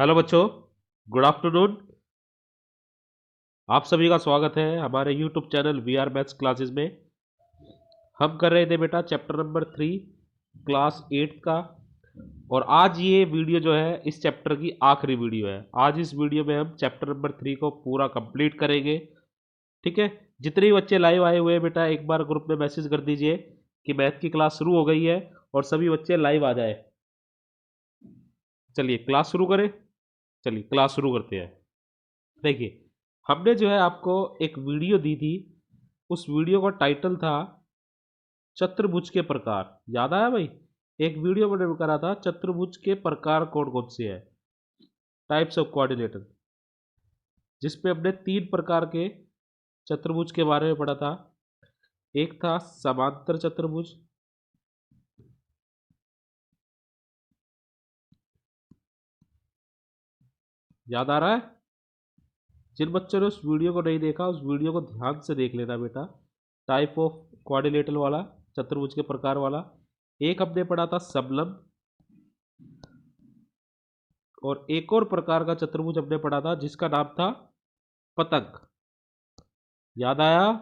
Hello बच्चों, good afternoon. आप सभी का स्वागत है हमारे YouTube channel we are maths classes में। हम कर रहे थे बेटा चैप्टर नंबर 3 क्लास 8 का। और आज ये वीडियो जो है इस चैप्टर की आखिरी वीडियो है। आज इस वीडियो में हम चैप्टर नंबर 3 को पूरा कंप्लीट करेंगे। ठीक है। जितने भी बच्चे लाइव आए हुए हैं बेटा, एक बार ग्रुप में मैसेज कर दीजिए कि मैथ की क्लास शुरू हो गई है और सभी बच्चे लाइव आ जाए। चलिए क्लास शुरू करें। चलिए क्लास शुरू करते हैं। देखिए, हमने जो है आपको एक वीडियो दी थी। उस वीडियो का टाइटल था चतुर्भुज के प्रकार। याद आया भाई? एक वीडियो मैंने करा था, चतुर्भुज के प्रकार कौन कौन से हैं, टाइप्स ऑफ कोऑर्डिनेटर, जिसमें हमने 3 प्रकार के चतुर्भुज के बारे में पढ़ा था। एक था समांतर चतुर्भुज, याद आ रहा है? जिन बच्चों ने उस वीडियो को नहीं देखा, उस वीडियो को ध्यान से देख लेना बेटा। टाइप ऑफ कोऑर्डिनेटर वाला, चतुर्भुज के प्रकार वाला। एक हमने पढ़ा था समलंब, और एक और प्रकार का चतुर्भुज हमने पढ़ा था जिसका नाम था पतंग। याद आया?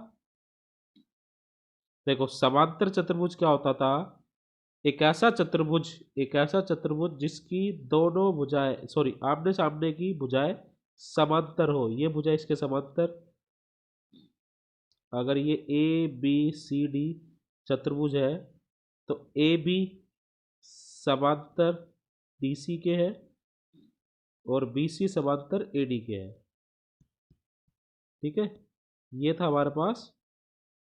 देखो, समांतर चतुर्भुज क्या होता था? एक ऐसा चतुर्भुज जिसकी दोनों भुजाएं, सॉरी, आमने सामने की भुजाएं समांतर हो। ये भुजा इसके समांतर। अगर ये ए बी सी डी चतुर्भुज है तो ए बी समांतर डी सी के है और बी सी समांतर ए डी के है। ठीक है। ये था हमारे पास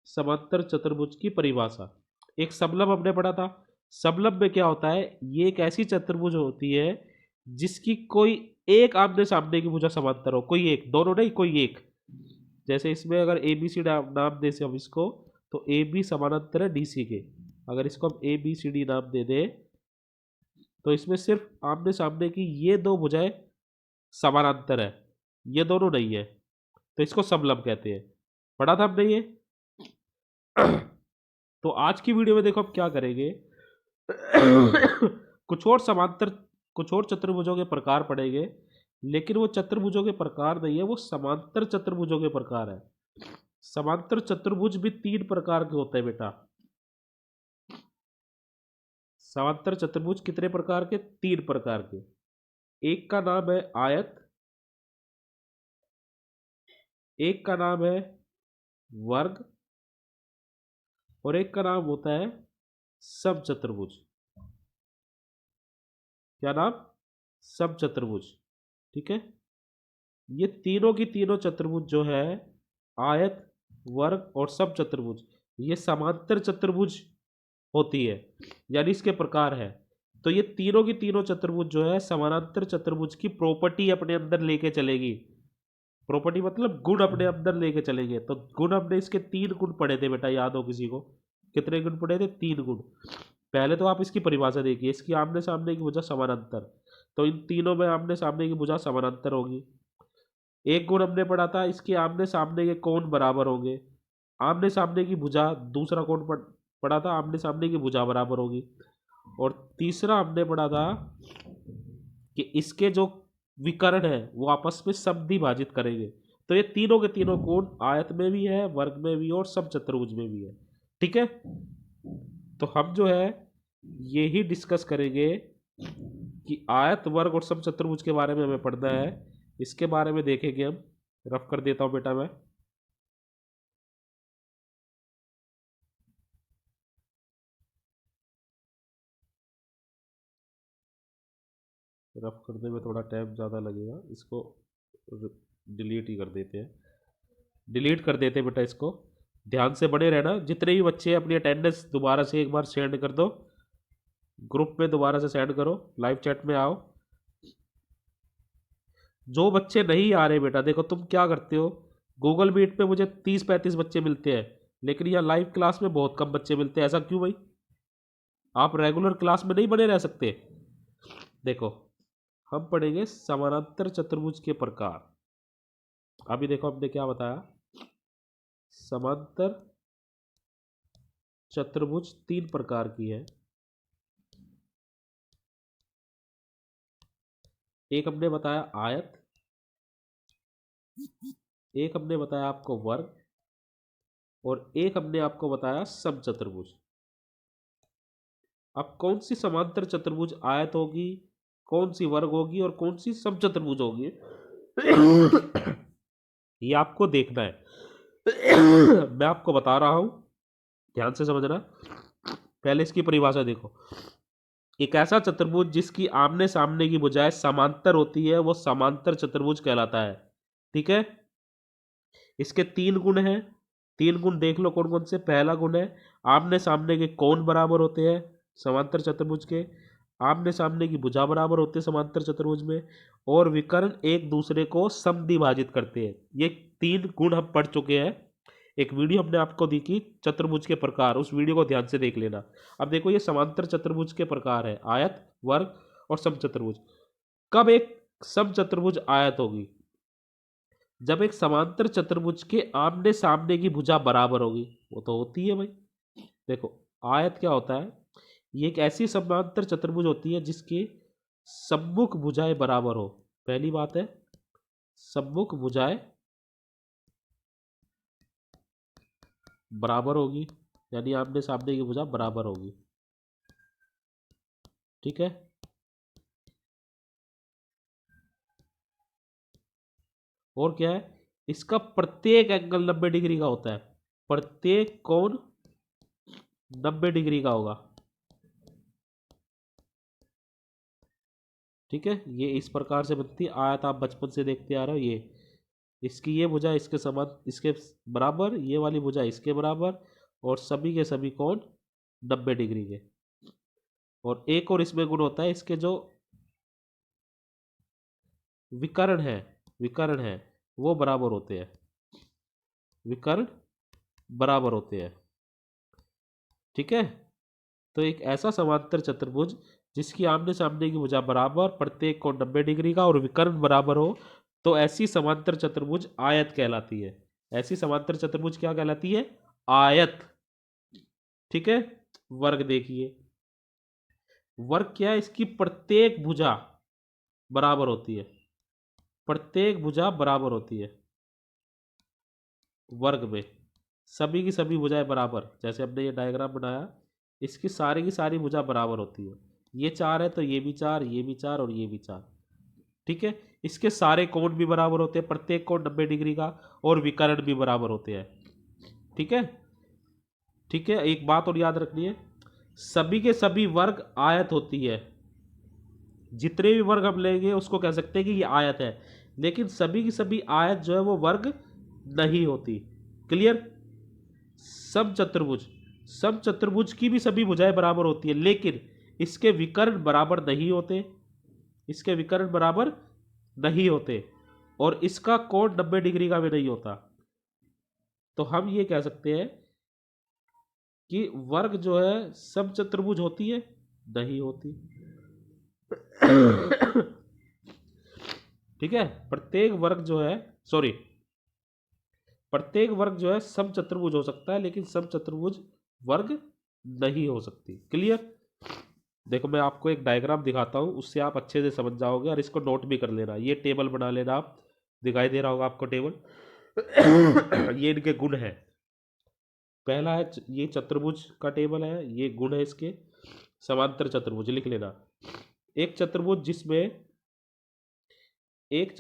समांतर चतुर्भुज की परिभाषा। एक समलंब हमने पढ़ा था। समलंब में क्या होता है? ये एक ऐसी चतुर्भुज होती है जिसकी कोई एक आमने सामने की भुजा समांतर हो। कोई एक, दोनों नहीं, कोई एक। जैसे इसमें अगर ए बी सी नाम दे से हम इसको, तो ए बी समानांतर है डी सी के। अगर इसको हम ए बी सी डी नाम दे दें तो इसमें सिर्फ आमने सामने की ये दो भुजाएं समानांतर है, ये दोनों नहीं है, तो इसको समलंब कहते हैं। पढ़ा था हमने ये। तो आज की वीडियो में देखो हम क्या करेंगे। कुछ और समांतर, कुछ और चतुर्भुजों के प्रकार पढ़ेंगे, लेकिन वो चतुर्भुजों के प्रकार नहीं है, वो समांतर चतुर्भुजों के प्रकार है। समांतर चतुर्भुज भी 3 प्रकार के होते हैं बेटा। समांतर चतुर्भुज कितने प्रकार के? 3 प्रकार के। एक का नाम है आयत, एक का नाम है वर्ग, और एक का नाम होता है समचतुर्भुज। क्या नाम? समचतुर्भुज। ठीक है। ये तीनों की तीनों चतुर्भुज जो है, आयत, वर्ग और समचतुर्भुज, ये समांतर चतुर्भुज होती है, यानी इसके प्रकार है। तो ये तीनों की तीनों चतुर्भुज जो है समानांतर चतुर्भुज की प्रॉपर्टी अपने अंदर लेके चलेगी। प्रॉपर्टी मतलब गुण अपने अंदर लेके चलेंगे। तो गुण हमने इसके 3 गुण पढ़े थे बेटा, याद हो किसी को? कितने गुण पढ़े थे? 3 गुण। पहले तो आप इसकी परिभाषा देखिए, इसकी आमने सामने की भुजा समानांतर, तो इन तीनों में आमने सामने की भुजा समानांतर होगी। एक गुण हमने पढ़ा था, इसके आमने सामने के कोण बराबर होंगे। आमने सामने की भुजा, दूसरा कोण पढ़ा था, आमने सामने की भुजा बराबर होगी। और तीसरा हमने पढ़ा था कि इसके जो विकर्ण है वो आपस में समद्वि भाजित करेंगे। तो ये तीनों के तीनों कोण आयत में भी है, वर्ग में भी और समचतुर्भुज में भी है। ठीक है। तो हम जो है ये ही डिस्कस करेंगे कि आयत, वर्ग और समचतुर्भुज के बारे में हमें पढ़ना है। इसके बारे में देखेंगे हम। रफ कर देता हूं बेटा मैं। रफ करने में थोड़ा टाइम ज़्यादा लगेगा, इसको डिलीट ही कर देते हैं। डिलीट कर देते हैं बेटा इसको। ध्यान से बने रहना। जितने भी बच्चे अपनी अटेंडेंस दोबारा से एक बार सेंड कर दो, ग्रुप में दोबारा से सेंड करो, लाइव चैट में आओ। जो बच्चे नहीं आ रहे बेटा, देखो तुम क्या करते हो, गूगल मीट पे मुझे 30-35 बच्चे मिलते हैं, लेकिन यहाँ लाइव क्लास में बहुत कम बच्चे मिलते हैं। ऐसा क्यों भाई? आप रेगुलर क्लास में नहीं बने रह सकते? देखो, हम पढ़ेंगे समानांतर चतुर्भुज के प्रकार। अभी देखो हमने क्या बताया। समांतर चतुर्भुज 3 प्रकार की है। एक हमने बताया आयत, एक हमने बताया आपको वर्ग, और एक हमने आपको बताया समचतुर्भुज। अब कौन सी समांतर चतुर्भुज आयत होगी, कौन सी वर्ग होगी और कौन सी समचतुर्भुज होगी, ये आपको देखना है। मैं आपको बता रहा हूं, ध्यान से समझना। पहले इसकी परिभाषा देखो। एक ऐसा चतुर्भुज जिसकी आमने सामने की भुजाएं समांतर होती है वो समांतर चतुर्भुज कहलाता है। ठीक है, इसके तीन गुण हैं। तीन गुण देख लो कौन कौन से। पहला गुण है आमने सामने के कोण बराबर होते हैं समांतर चतुर्भुज के, आमने सामने की भुजा बराबर होते हैं समांतर चतुर्भुज में, और विकर्ण एक दूसरे को समद्विभाजित करते हैं। ये तीन गुण हम पढ़ चुके हैं। एक वीडियो हमने आपको दी कि चतुर्भुज के प्रकार, उस वीडियो को ध्यान से देख लेना। अब देखो ये समांतर चतुर्भुज के प्रकार है, आयत, वर्ग और समचतुर्भुज। कब एक समचतुर्भुज आयत होगी? जब एक समांतर चतुर्भुज के आमने सामने की भुजा बराबर होगी। वो तो होती है भाई। देखो आयत क्या होता है, ये एक ऐसी समांतर चतुर्भुज होती है जिसकी सम्मुख भुजाएं बराबर हो। पहली बात है सम्मुख भुजाएं बराबर होगी, यानी आमने सामने की भुजा बराबर होगी। ठीक है, और क्या है, इसका प्रत्येक एंगल 90 डिग्री का होता है। प्रत्येक कोण 90 डिग्री का होगा। ठीक है, ये इस प्रकार से बनती है आयत। आप बचपन से देखते आ रहे हो। ये इसकी ये भुजा इसके समान, इसके बराबर, ये वाली भुजा इसके बराबर, और सभी के सभी कोण 90 डिग्री के। और एक और इसमें गुण होता है, इसके जो विकर्ण है, विकर्ण है वो बराबर होते हैं। विकर्ण बराबर होते हैं। ठीक है, तो एक ऐसा समांतर चतुर्भुज जिसकी आमने सामने की भुजा बराबर, प्रत्येक कोण 90 डिग्री का और विकर्ण बराबर हो, तो ऐसी समांतर चतुर्भुज आयत कहलाती है। ऐसी समांतर चतुर्भुज क्या कहलाती है? आयत। ठीक है, वर्ग देखिए। वर्ग क्या है? इसकी प्रत्येक भुजा बराबर होती है। प्रत्येक भुजा बराबर होती है वर्ग में। सभी की सभी भुजाएं बराबर, जैसे हमने ये डायग्राम बनाया, इसकी की सारी भुजा बराबर होती है। ये चार है तो ये भी चार, ये भी चार और ये भी चार। ठीक है, इसके सारे कोण भी बराबर होते हैं, प्रत्येक कोण 90 डिग्री का, और विकर्ण भी बराबर होते हैं। ठीक है, ठीक है, एक बात और याद रखनी है, सभी के सभी वर्ग आयत होती है। जितने भी वर्ग हम लेंगे उसको कह सकते हैं कि ये आयत है, लेकिन सभी की सभी आयत जो है वो वर्ग नहीं होती। क्लियर? समचतुर्भुज, समचतुर्भुज की भी सभी भुजाएं बराबर होती है, लेकिन इसके विकर्ण बराबर नहीं होते। इसके विकर्ण बराबर नहीं होते, और इसका कोण 90 डिग्री का भी नहीं होता। तो हम ये कह सकते हैं कि वर्ग जो है समचतुर्भुज होती है? नहीं होती। ठीक है, प्रत्येक वर्ग जो है, सॉरी, प्रत्येक वर्ग जो है समचतुर्भुज हो सकता है, लेकिन समचतुर्भुज वर्ग नहीं हो सकती। क्लियर? देखो मैं आपको एक डायग्राम दिखाता हूँ, उससे आप अच्छे से समझ जाओगे, और इसको नोट भी कर लेना। ये टेबल बना लेना आप, दिखाई दे रहा होगा आपको टेबल। ये इनके गुण है। पहला है ये चतुर्भुज का टेबल है, ये गुण है इसके। समांतर चतुर्भुज लिख लेना। एक चतुर्भुज जिसमें एक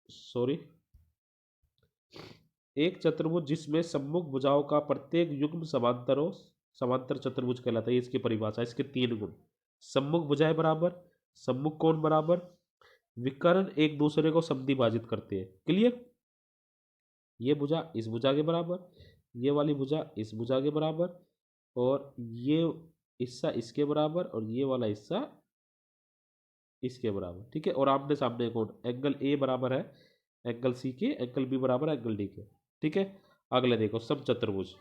सॉरी, एक चतुर्भुज जिसमें सम्मुख भुजाओं का प्रत्येक युग्म समांतर हो, समांतर चतुर्भुज कहलाता है। इसकी परिभाषा, इसके तीन गुण: सम्मुख भुजाएं बराबर, सम्मुख कोण बराबर, विकर्ण एक दूसरे को समद्विभाजित करते हैं। क्लियर? ये भुजा इस भुजा के बराबर, ये वाली भुजा इस भुजा के बराबर, और ये हिस्सा इसके बराबर, और ये वाला हिस्सा इसके बराबर। ठीक है, और आमने सामने कोण, एंगल ए बराबर है एंगल सी के, एंगल बी बराबर है एंगल डी के। ठीक है, अगले देखो समचतुर्भुज।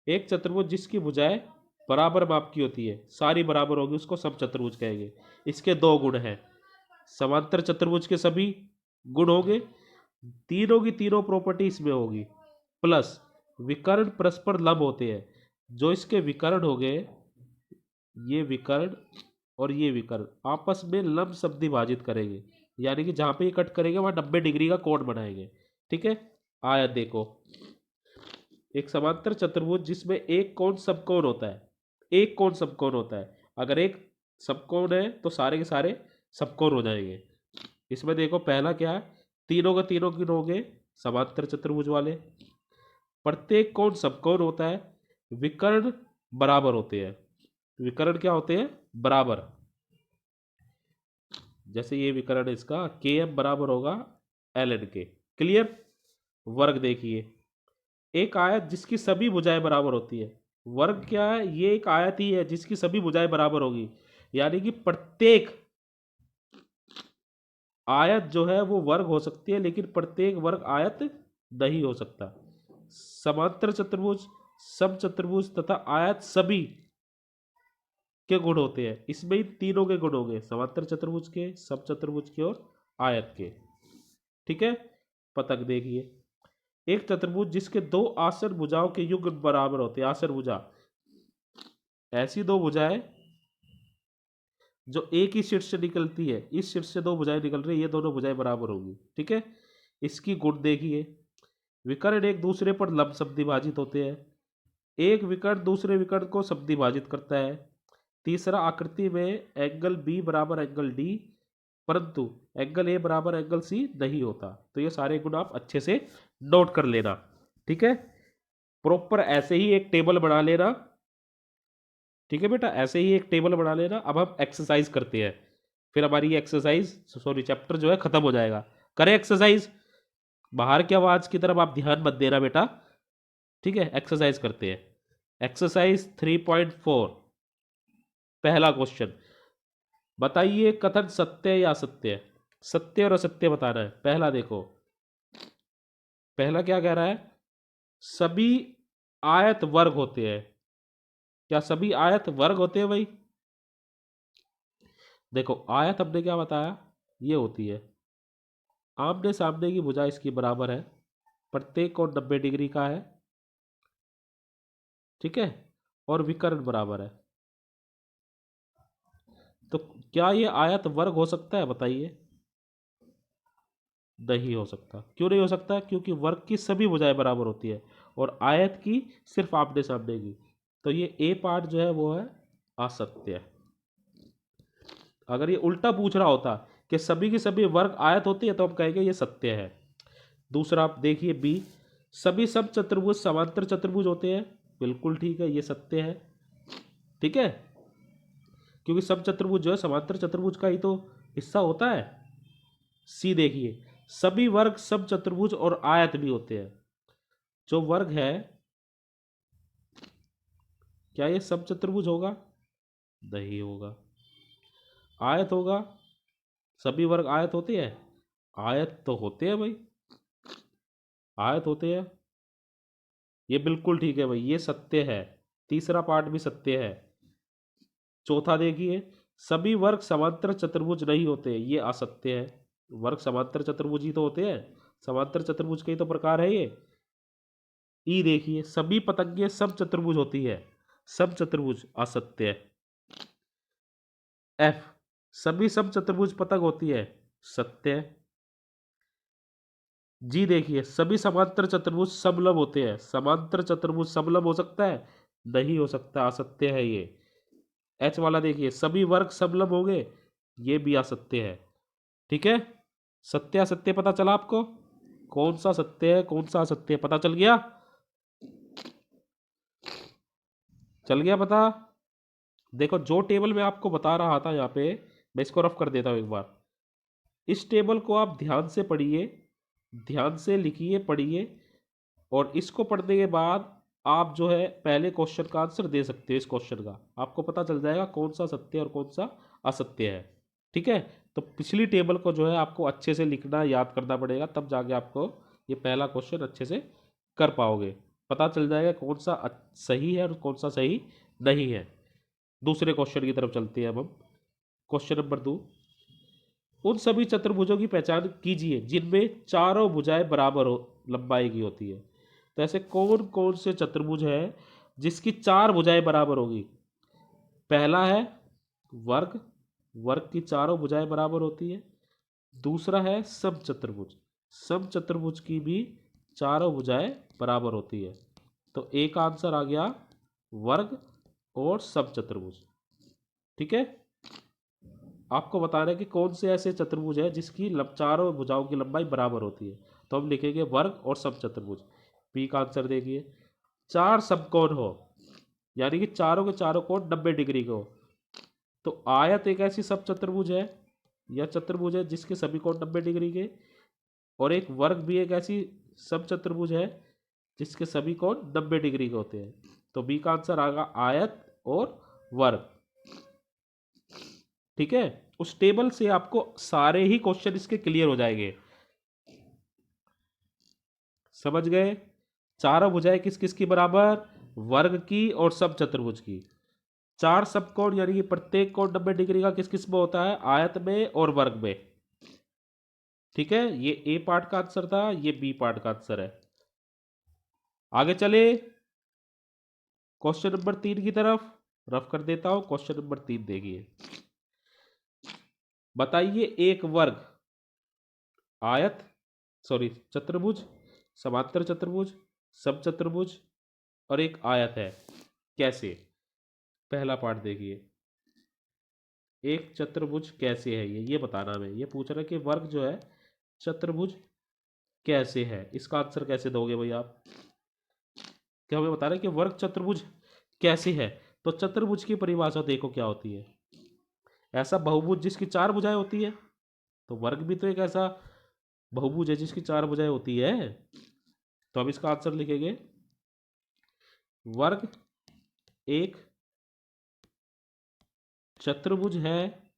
एक चतुर्भुज जिसकी भुजाएं बराबर माप की होती है, सारी बराबर होगी, उसको समचतुर्भुज कहेंगे। इसके दो गुण हैं, समांतर चतुर्भुज के सभी गुण होंगे, तीनों की तीनों प्रॉपर्टी इसमें होगी, प्लस विकर्ण परस्पर लंब होते हैं। जो इसके विकर्ण हो गए, ये विकर्ण और ये विकर्ण आपस में लंब समद्विभाजित करेंगे, यानी कि जहां पे ये कट करेंगे वहां 90 डिग्री का कोण बनाएंगे। ठीक है, आयत देखो, एक समांतर चतुर्भुज जिसमें एक कोण समकोण होता है, एक कोण समकोण होता है। अगर एक समकोण है तो सारे के सारे समकोण हो जाएंगे। इसमें देखो पहला क्या है, तीनों का तीनों गिनोगे समांतर चतुर्भुज वाले, प्रत्येक कोण समकोण होता है, विकर्ण बराबर होते हैं। विकर्ण क्या होते हैं, बराबर। जैसे ये विकर्ण है इसका, के एम बराबर होगा एल एन के। क्लियर। वर्ग देखिए, एक आयत जिसकी सभी भुजाएं बराबर होती है। वर्ग क्या है, ये एक आयत ही है जिसकी सभी भुजाएं बराबर होगी, यानी कि प्रत्येक आयत जो है वो वर्ग हो सकती है, लेकिन प्रत्येक वर्ग आयत नहीं हो सकता। समांतर चतुर्भुज, समचतुर्भुज तथा आयत सभी के गुण होते हैं। इसमें ही तीनों के गुण होंगे, समांतर चतुर्भुज के, समचतुर्भुज के और आयत के। ठीक है, पतंग देखिए, एक चतुर्भुज जिसके दो आसन भुजाओं के युग्म बराबर होते हैं। आसन भुजा, ऐसी दो भुजाएं जो एक ही शीर्ष से निकलती है, इस शीर्ष से दो भुजाएं निकल रही है, ये दोनों भुजाएं बराबर होगी। ठीक है, इसकी गुण देखिए, विकर्ण एक दूसरे पर लंब समद्विभाजित होते हैं, एक विकर्ण दूसरे विकर्ण को समद्विभाजित करता है। तीसरा, आकृति में एंगल बी बराबर एंगल डी, परंतु एंगल ए बराबर एंगल सी नहीं होता। तो ये सारे गुण आप अच्छे से नोट कर लेना। ठीक है, प्रॉपर ऐसे ही एक टेबल बना लेना। ठीक है बेटा, ऐसे ही एक टेबल बना लेना। अब हम एक्सरसाइज करते हैं, फिर हमारी ये एक्सरसाइज सॉरी चैप्टर जो है खत्म हो जाएगा। करें एक्सरसाइज, बाहर की आवाज की तरफ आप ध्यान मत देना बेटा। ठीक है, एक्सरसाइज करते हैं। एक्सरसाइज 3.4, पहला क्वेश्चन, बताइए कथन सत्य या असत्य है। सत्य और असत्य बताना है। पहला देखो, पहला क्या कह रहा है, सभी आयत वर्ग होते हैं। क्या सभी आयत वर्ग होते हैं भाई? देखो आयत हमने क्या बताया, ये होती है, आमने सामने की भुजा इसकी बराबर है, प्रत्येक कोण 90 डिग्री का है। ठीक है, और विकर्ण बराबर है। तो क्या ये आयत वर्ग हो सकता है, बताइए? नहीं हो सकता। क्यों नहीं हो सकता? क्योंकि वर्ग की सभी भुजाएं बराबर होती है और आयत की सिर्फ आमने सामने की। तो ये ए पार्ट जो है वो है असत्य। अगर ये उल्टा पूछ रहा होता कि सभी की सभी वर्ग आयत होती है तो हम कहेंगे ये सत्य है। दूसरा आप देखिए बी, सभी सब चतुर्भुज समांतर चतुर्भुज होते हैं। बिल्कुल ठीक है, ये सत्य है। ठीक है, क्योंकि सब चतुर्भुज जो है समांतर चतुर्भुज का ही तो हिस्सा होता है। सी देखिए, सभी वर्ग सब चतुर्भुज और आयत भी होते हैं। जो वर्ग है, क्या ये सब चतुर्भुज होगा? नहीं होगा। आयत होगा? सभी वर्ग आयत होते हैं? आयत तो होते हैं भाई, आयत होते हैं। ये बिल्कुल ठीक है भाई, ये सत्य है। तीसरा पार्ट भी सत्य है। चौथा देखिए, सभी वर्ग समांतर चतुर्भुज नहीं होते, ये असत्य है। वर्ग समांतर चतुर्भुज ही तो होते हैं, समांतर चतुर्भुज के ही तो प्रकार है ये। ई देखिए, सभी पतंगे सब चतुर्भुज होती है, सब चतुर्भुज असत्य है। एफ, सभी सब चतुर्भुज पतंग होती है, सत्य है। जी देखिए, सभी समांतर चतुर्भुज समलंब होते हैं, समांतर चतुर्भुज समलंब हो सकता है? नहीं हो सकता, असत्य है ये। एच वाला देखिए, सभी वर्ग समलंब होंगे, ये भी असत्य है। ठीक है, सत्य असत्य पता चला आपको? कौन सा सत्य है कौन सा असत्य है, पता चल गया? चल गया पता? देखो जो टेबल मैं आपको बता रहा था यहाँ पे, मैं इसको रफ कर देता हूँ एक बार। इस टेबल को आप ध्यान से पढ़िए, ध्यान से लिखिए, पढ़िए, और इसको पढ़ने के बाद आप जो है पहले क्वेश्चन का आंसर दे सकते हो। इस क्वेश्चन का आपको पता चल जाएगा कौन सा सत्य और कौन सा असत्य है। ठीक है, तो पिछली टेबल को जो है आपको अच्छे से लिखना, याद करना पड़ेगा, तब जाके आपको ये पहला क्वेश्चन अच्छे से कर पाओगे। पता चल जाएगा कौन सा सही है और कौन सा सही नहीं है। दूसरे क्वेश्चन की तरफ चलते हैं अब हम। क्वेश्चन नंबर 2, उन सभी चतुर्भुजों की पहचान कीजिए जिनमें चारों भुजाएं बराबर हो लंबाई की होती है। तो ऐसे कौन कौन से चतुर्भुज है जिसकी चार भुजाएं बराबर होगी? पहला है वर्ग, वर्ग की चारों भुजाएं बराबर होती है। दूसरा है समचतुर्भुज, समचतुर्भुज की भी चारों भुजाएं बराबर होती है। तो एक आंसर आ गया वर्ग और समचतुर्भुज। ठीक है, आपको बताना है कि कौन से ऐसे चतुर्भुज है जिसकी चारों भुजाओं की लंबाई बराबर होती है। तो हम लिखेंगे वर्ग और समचतुर्भुज। बी का आंसर देखिए, चार समकोण हो, यानी कि चारों के चारों कोण 90 डिग्री के हो। तो आयत एक ऐसी समचतुर्भुज है या चतुर्भुज है जिसके सभी कोण 90 डिग्री के, और एक वर्ग भी एक ऐसी समचतुर्भुज है जिसके सभी कोण 90 डिग्री के होते हैं। तो बी का आंसर आएगा आयत और वर्ग। ठीक है, उस टेबल से आपको सारे ही क्वेश्चन इसके क्लियर हो जाएंगे। समझ गए? चारों भुजाएं किस किस की बराबर? वर्ग की और समचतुर्भुज की। चार समकोण यानी कि प्रत्येक कोण 90 डिग्री का किस किस में होता है? आयत में और वर्ग में। ठीक है, ये ए पार्ट का आंसर था, ये बी पार्ट का आंसर है। आगे चले क्वेश्चन नंबर 3 की तरफ। रफ कर देता हूं, क्वेश्चन नंबर 3 देखिए। बताइए एक वर्ग, आयत, सॉरी चतुर्भुज, समांतर चतुर्भुज, समचतुर्भुज और एक आयत है, कैसे? पहला पार्ट देखिए, एक चतुर्भुज कैसे है, ये बताना हमें। ये पूछ रहा है कि वर्ग जो है चतुर्भुज कैसे है, इसका आंसर कैसे दोगे भाई आप? क्या हमें बता रहे हैं कि वर्ग चतुर्भुज कैसे है। तो चतुर्भुज की परिभाषा देखो क्या होती है, ऐसा बहुभुज जिसकी चार भुजाएं होती है। तो वर्ग भी तो एक ऐसा बहुभुज है जिसकी चार भुजाएं होती है। तो हम इसका आंसर लिखेंगे, वर्ग एक चतुर्भुज है,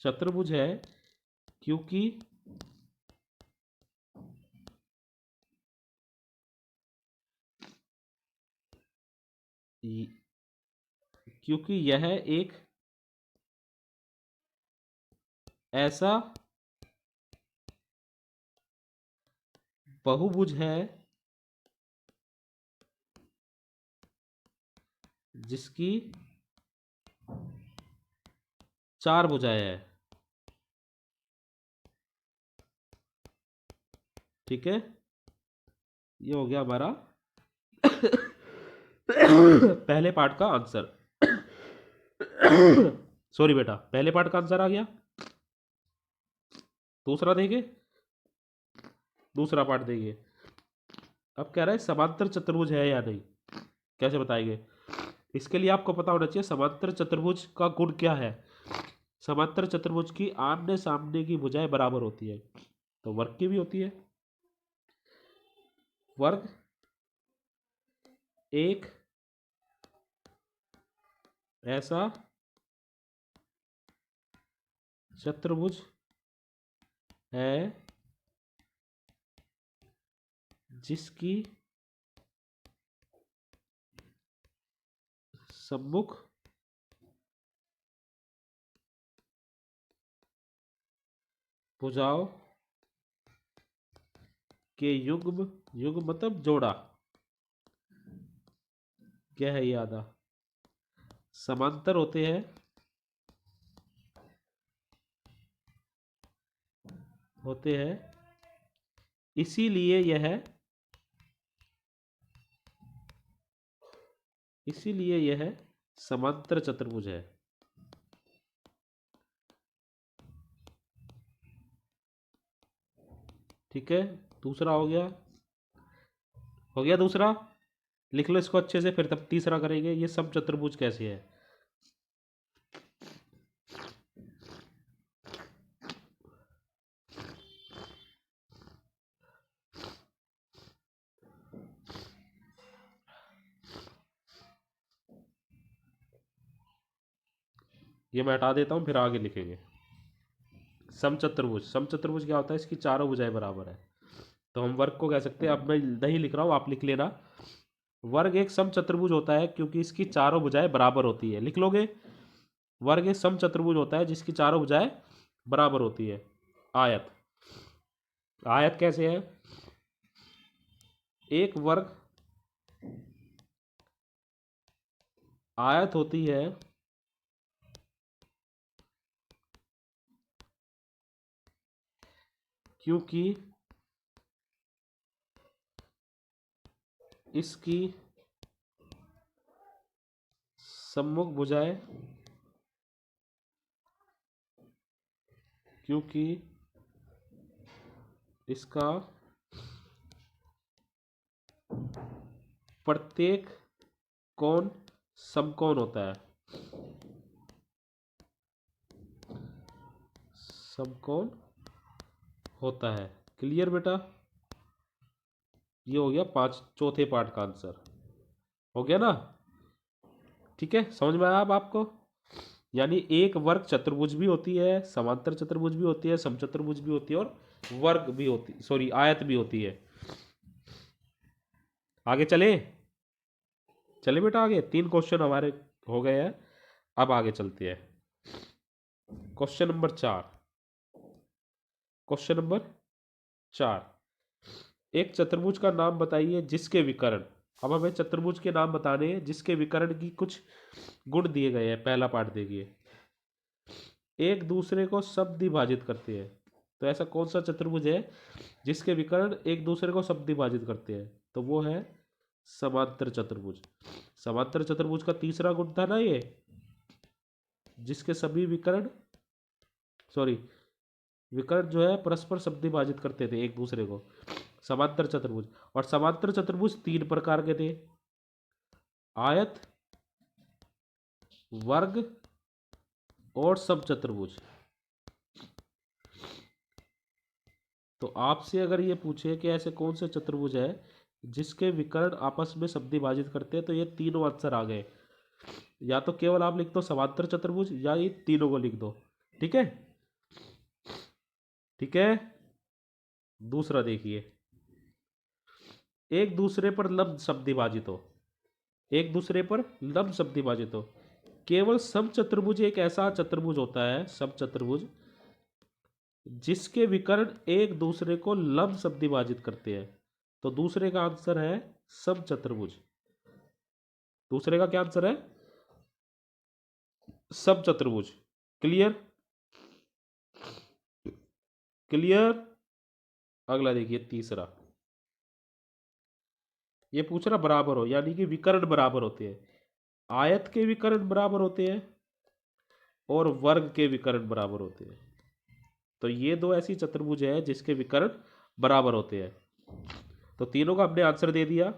चतुर्भुज है क्योंकि क्योंकि यह एक ऐसा बहुभुज है जिसकी चार भुजाएं हैं। ठीक है, ये हो गया हमारा पहले पार्ट का आंसर। सॉरी बेटा, पहले पार्ट का आंसर आ गया। दूसरा देखिए, दूसरा पार्ट देखिए। अब कह रहा है समांतर चतुर्भुज है या नहीं, कैसे बताएंगे? इसके लिए आपको पता होना चाहिए समांतर चतुर्भुज का गुण क्या है। समांतर चतुर्भुज की आमने सामने की भुजाएं बराबर होती है, तो वर्ग की भी होती है। वर्ग एक ऐसा चतुर्भुज है जिसकी सम्मुख भुजाओं के युग्म, युग्म मतलब जोड़ा, क्या है ये आधा, समांतर होते हैं, होते हैं, इसीलिए यह, इसीलिए यह समांतर चतुर्भुज है। ठीक है, दूसरा हो गया, हो गया दूसरा। लिख लो इसको अच्छे से, फिर तब तीसरा करेंगे, ये सब चतुर्भुज कैसे है। ये मैं हटा देता हूं, फिर आगे लिखेंगे। समचतुर्भुज, समचतुर्भुज क्या होता है? इसकी चारों भुजाएं बराबर है। तो हम वर्ग को कह सकते हैं, अब मैं नहीं लिख रहा हूं, आप लिख लेना। वर्ग एक समचतुर्भुज होता है क्योंकि इसकी चारों भुजाएं बराबर होती है। लिख लोगे? वर्ग एक समचतुर्भुज होता है जिसकी चारों भुजाएं बराबर होती है। आयत, आयत कैसे है? एक वर्ग आयत होती है क्योंकि इसकी सम्मुख भुजाएं क्योंकि इसका प्रत्येक कोण समकोण होता है। समकोण होता है। क्लियर बेटा? ये हो गया चौथे पार्ट का आंसर। हो गया ना? ठीक है, समझ में आया अब आपको? यानी एक वर्ग चतुर्भुज भी होती है, समांतर चतुर्भुज भी होती है, समचतुर्भुज भी होती है और वर्ग भी होती, सॉरी, आयत भी होती है। आगे चले? चले बेटा आगे। 3 क्वेश्चन हमारे हो गए हैं। अब आगे चलते हैं। Question number 4। क्वेश्चन नंबर 4, एक चतुर्भुज का नाम बताइए जिसके विकर्ण, अब हमें चतुर्भुज के नाम बताने हैं जिसके विकर्ण की कुछ गुण दिए गए हैं। पहला पार्ट देखिए, एक दूसरे को समद्विभाजित करते हैं। तो ऐसा कौन सा चतुर्भुज है जिसके विकर्ण एक दूसरे को समद्विभाजित करते हैं? तो वो है समांतर चतुर्भुज। समांतर चतुर्भुज का तीसरा गुण था ना ये, जिसके सभी विकर्ण, सॉरी, विकर्ण जो है परस्पर समद्विभाजित करते थे एक दूसरे को, समांतर चतुर्भुज। और समांतर चतुर्भुज 3 प्रकार के थे, आयत, वर्ग और समचतुर्भुज। तो आपसे अगर ये पूछे कि ऐसे कौन से चतुर्भुज है जिसके विकर्ण आपस में समद्विभाजित करते हैं, तो ये तीनों आंसर आ गए। या तो केवल आप लिख दो समांतर चतुर्भुज, या ये तीनों को लिख दो। ठीक है? ठीक है। दूसरा देखिए, एक दूसरे पर लंब समद्विभाजित हो, एक दूसरे पर लंब समद्विभाजित हो। केवल समचतुर्भुज एक ऐसा चतुर्भुज होता है, समचतुर्भुज, जिसके विकर्ण एक दूसरे को लंब समद्विभाजित करते हैं। तो दूसरे का आंसर है समचतुर्भुज। दूसरे का क्या आंसर है? समचतुर्भुज। क्लियर? क्लियर? अगला देखिए, तीसरा। ये पूछ रहा बराबर हो, यानी कि विकर्ण बराबर होते हैं। आयत के विकर्ण बराबर होते हैं और वर्ग के विकर्ण बराबर होते हैं। तो ये दो ऐसी चतुर्भुज है जिसके विकर्ण बराबर होते हैं। तो तीनों का हमने आंसर दे दिया।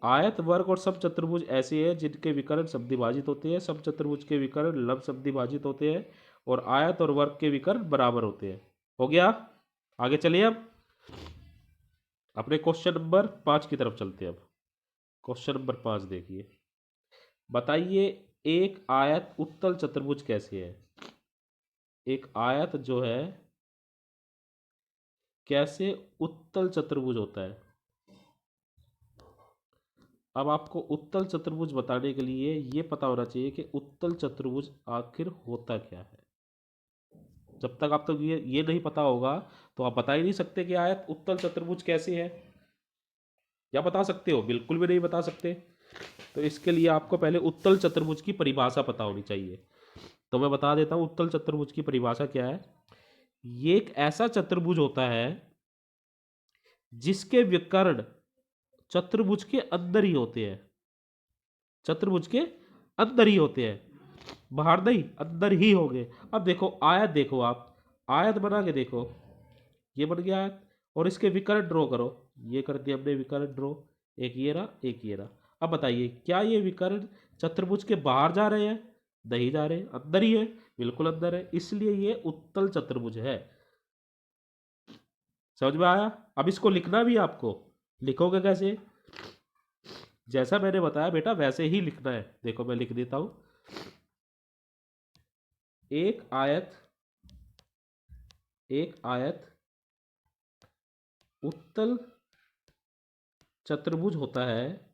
आयत, वर्ग और समचतुर्भुज ऐसे हैं जिनके विकर्ण समद्विभाजित होते हैं, समचतुर्भुज के विकर्ण लंब समद्विभाजित होते हैं और आयत और वर्ग के विकर्ण बराबर होते हैं। हो गया? आगे चलिए, अब अपने क्वेश्चन नंबर 5 की तरफ चलते हैं। अब क्वेश्चन नंबर 5 देखिए, बताइए एक आयत उत्तल चतुर्भुज कैसे है? एक आयत जो है कैसे उत्तल चतुर्भुज होता है? अब आपको उत्तल चतुर्भुज बताने के लिए ये पता होना चाहिए कि उत्तल चतुर्भुज आखिर होता क्या है। जब तक आप तक ये नहीं पता होगा तो आप बता ही नहीं सकते कि आयत उत्तल चतुर्भुज कैसे है। या बता सकते हो? बिल्कुल भी नहीं बता सकते। तो इसके लिए आपको पहले उत्तल चतुर्भुज की परिभाषा पता होनी चाहिए। तो मैं बता देता हूं उत्तल चतुर्भुज की परिभाषा क्या है। ये एक ऐसा चतुर्भुज होता है जिसके विकर्ण चतुर्भुज के अंदर ही होते हैं। चतुर्भुज के अंदर ही होते हैं, बाहर नहीं, अंदर ही होंगे। अब देखो आयत, देखो आप आयत बना के देखो, ये बन गया आयत। और इसके विकर्ण ड्रॉ करो, ये कर दिया हमने विकर्ण ड्रॉ, एक ये रहा, एक ये रहा। अब बताइए क्या ये विकर्ण चतुर्भुज के बाहर जा रहे हैं? नहीं जा रहे, अंदर ही है, बिल्कुल अंदर है, इसलिए ये उत्तल चतुर्भुज है। समझ में आया? अब इसको लिखना भी आपको, लिखोगे कैसे? जैसा मैंने बताया बेटा वैसे ही लिखना है। देखो मैं लिख देता हूं, एक आयत, एक आयत उत्तल चतुर्भुज होता है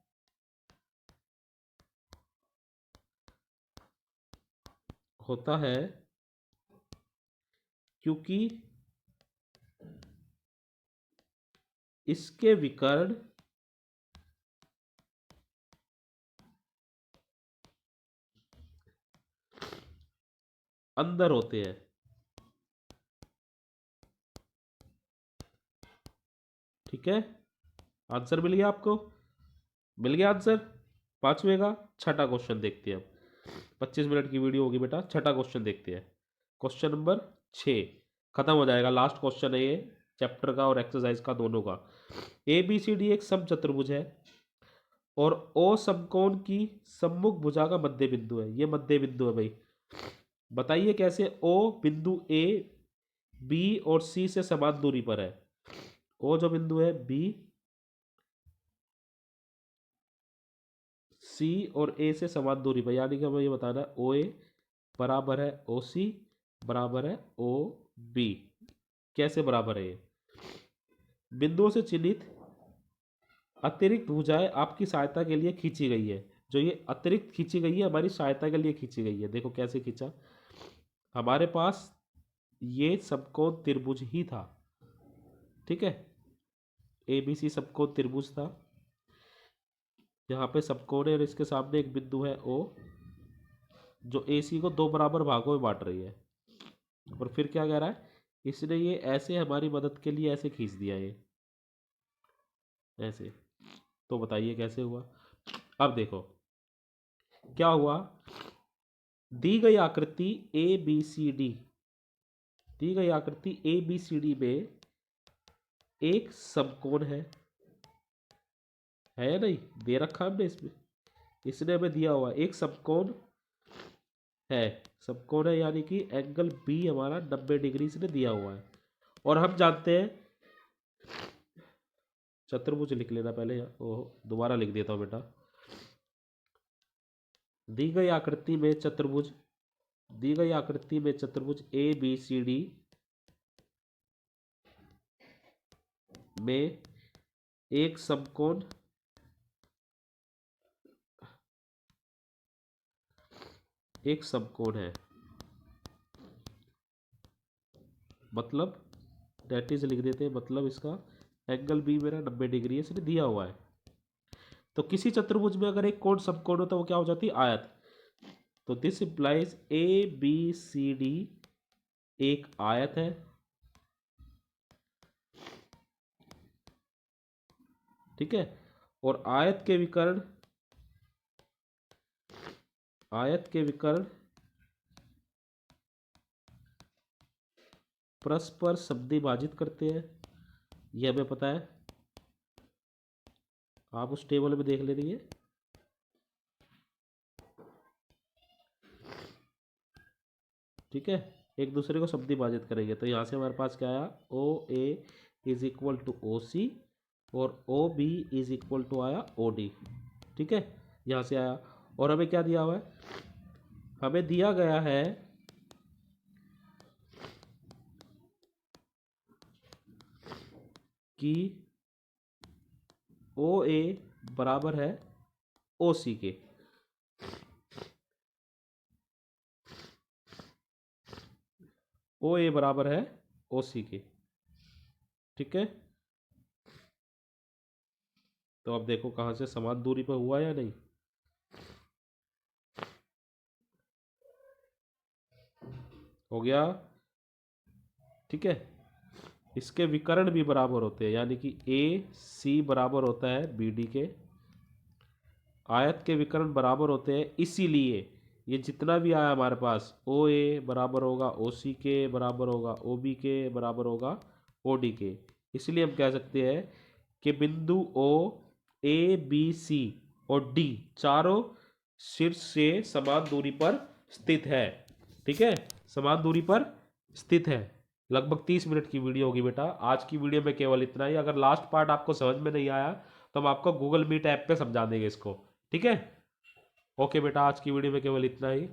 होता है क्योंकि इसके विकर्ण अंदर होते हैं। ठीक है, आंसर मिल गया आपको? मिल गया आंसर पांचवे का। छठा क्वेश्चन देखते हैं अब। 25 मिनट की वीडियो होगी बेटा। छठा क्वेश्चन देखते हैं। क्वेश्चन नंबर 6 खत्म हो जाएगा। लास्ट क्वेश्चन है ये चैप्टर का और एक्सरसाइज का दोनों का। ए बी सी डी एक समचतुर्भुज है और ओ समकोण की सम्मुख भुजा का मध्य बिंदु है। ये मध्य बिंदु है भाई। बताइए कैसे ओ बिंदु ए बी और सी से समान दूरी पर है। ओ जो बिंदु है बी सी और ए से समान दूरी पर, यानी कि हमें ये बताना है ओ ए बराबर है ओ सी बराबर है ओ बी। कैसे बराबर है ये? बिंदुओं से चिन्हित अतिरिक्त भुजाएं आपकी सहायता के लिए खींची गई है। जो ये अतिरिक्त खींची गई है हमारी सहायता के लिए खींची गई है। देखो कैसे खींचा। हमारे पास ये समकोण त्रिभुज ही था। ठीक है, ए बी सी समकोण त्रिभुज था। यहाँ पे समकोण है और इसके सामने एक बिंदु है ओ, जो ए सी को दो बराबर भागों में बांट रही है। और फिर क्या कह रहा है, इसने ये ऐसे हमारी मदद के लिए ऐसे खींच दिया ये ऐसे। तो बताइए कैसे हुआ। अब देखो क्या हुआ। दी गई आकृति ए बी सी डी, दी गई आकृति ए बी सी डी में एक समकोण है या नहीं? दे रखा हमने इसमें, इसने हमें दिया हुआ एक समकोण है। समकोण है यानी कि एंगल बी हमारा 90 डिग्री इसने दिया हुआ है। और हम जानते हैं, चतुर्भुज लिख लेना पहले। ओह दोबारा लिख देता हूं बेटा। दी गई आकृति में चतुर्भुज, दी गई आकृति में चतुर्भुज ए बी सी डी में एक समकोण, एक समकोण है। मतलब डेट इज लिख देते हैं, मतलब इसका एंगल बी मेरा 90 डिग्री है, इसने दिया हुआ है। तो किसी चतुर्भुज में अगर एक कोण समकोण होता है वो क्या हो जाती है? आयत। तो this implies A B C D एक आयत है। ठीक है, और आयत के विकर्ण, आयत के विकर्ण परस्पर समद्विभाजित करते हैं। यह हमें पता है, आप उस टेबल में देख ले रही है। ठीक है, एक दूसरे को समद्विभाजित करेंगे। तो यहाँ से हमारे पास क्या आया, O A is equal to O C और O B is equal to आया ओ डी। ठीक है, यहाँ से आया। और हमें क्या दिया हुआ है? हमें दिया गया है कि ओ ए बराबर है ओ सी के। ओ ए बराबर है ओ सी के। ठीक है, तो अब देखो कहाँ से समान दूरी पर हुआ या नहीं। हो गया। ठीक है, इसके विकर्ण भी बराबर होते हैं, यानी कि ए सी बराबर होता है बी डी के। आयत के विकर्ण बराबर होते हैं, इसीलिए ये जितना भी आया हमारे पास, ओ ए बराबर होगा ओ सी के, बराबर होगा ओ बी के, बराबर होगा ओ डी के। इसलिए हम कह सकते हैं कि बिंदु ओ ए बी सी और डी चारों शीर्ष से समान दूरी पर स्थित है। ठीक है, समान दूरी पर स्थित है। लगभग 30 मिनट की वीडियो होगी बेटा। आज की वीडियो में केवल इतना ही। अगर लास्ट पार्ट आपको समझ में नहीं आया तो हम आपको गूगल मीट ऐप पे समझा देंगे इसको। ठीक है, ओके बेटा, आज की वीडियो में केवल इतना ही।